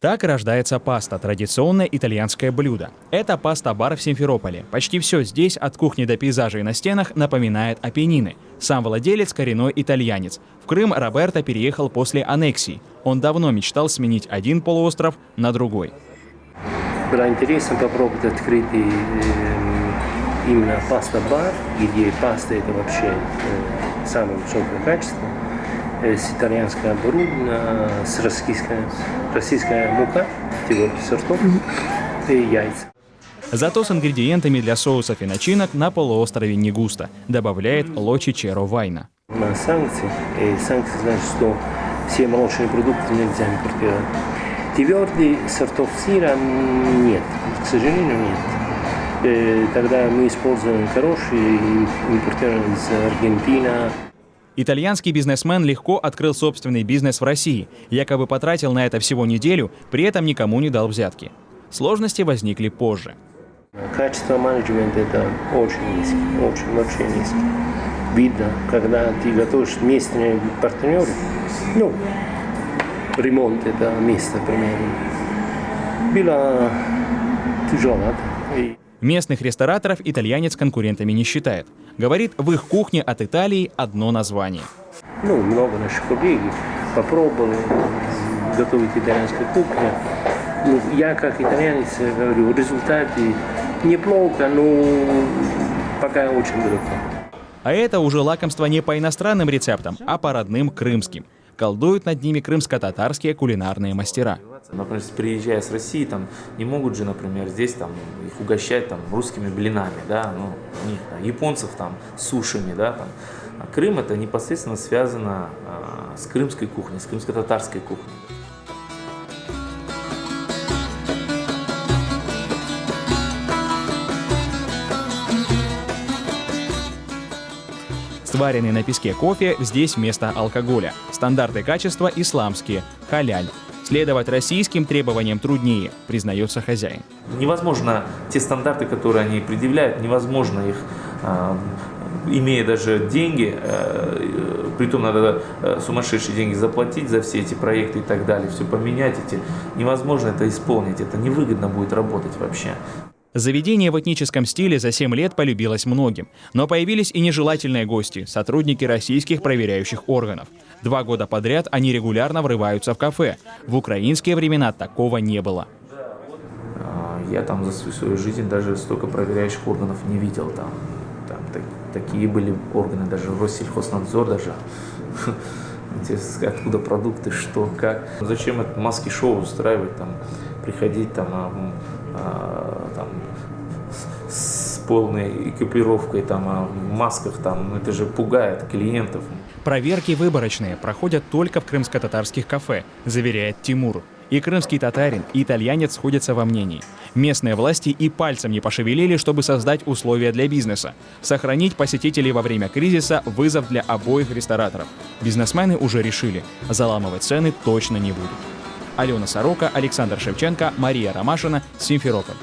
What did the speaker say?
Так рождается паста – традиционное итальянское блюдо. Это паста-бар в Симферополе. Почти все здесь, от кухни до пейзажей на стенах, напоминает Апеннины. Сам владелец – коренной итальянец. В Крым Роберто переехал после аннексии. Он давно мечтал сменить один полуостров на другой. Было интересно попробовать открыть именно паста-бар, где паста это вообще самое высокое качество, с итальянского оборудования, с российская мука, твердых сортов и яйца. Зато с ингредиентами для соусов и начинок на полуострове не густо, добавляет Лочичеро Вайна. У нас санкции, и санкции значит, что все молочные продукты нельзя импортировать. Твердых сортов сыра нет, к сожалению, нет. Тогда мы используем хорошие, импортируем из Аргентины. Итальянский бизнесмен легко открыл собственный бизнес в России, якобы потратил на это всего неделю, при этом никому не дал взятки. Сложности возникли позже. Качество менеджмента это очень низкий, очень низкий. Видно, когда ты готовишь местные партнеры, ремонт это место примерно, было тяжело. Местных рестораторов итальянец конкурентами не считает. Говорит, в их кухне от Италии одно название. Много наших коллег попробовали готовить итальянскую кухню. Я как итальянец говорю, результаты неплохо, но пока очень далеко. А это уже лакомство не по иностранным рецептам, а по родным крымским. Колдуют над ними крымско-татарские кулинарные мастера. Например, приезжая с России, там не могут же, например, здесь там их угощать там русскими блинами, да, у них, японцев там сушами, да, там. А Крым это непосредственно связано с крымской кухней, с крымско-татарской кухней. Сваренный на песке кофе здесь вместо алкоголя. Стандарты качества исламские, халяль. Следовать российским требованиям труднее, признается хозяин. Невозможно те стандарты, которые они предъявляют, невозможно их, имея даже деньги, притом надо сумасшедшие деньги заплатить за все эти проекты и так далее, все поменять, невозможно это исполнить, это невыгодно будет работать вообще. Заведение в этническом стиле за 7 лет полюбилось многим, но появились и нежелательные гости, сотрудники российских проверяющих органов. 2 года подряд они регулярно врываются в кафе. В украинские времена такого не было. Я там за свою жизнь даже столько проверяющих органов не видел. Там такие были органы, даже Россельхознадзор даже. Откуда продукты, что, как. Зачем это маски-шоу устраивать, там, приходить там с полной экипировкой, там, в масках, там, это же пугает клиентов. Проверки выборочные проходят только в крымско-татарских кафе, заверяет Тимур. И крымский татарин, и итальянец сходятся во мнении. Местные власти и пальцем не пошевелили, чтобы создать условия для бизнеса. Сохранить посетителей во время кризиса – вызов для обоих рестораторов. Бизнесмены уже решили – заламывать цены точно не будут. Алена Сорока, Александр Шевченко, Мария Ромашина, Симферополь.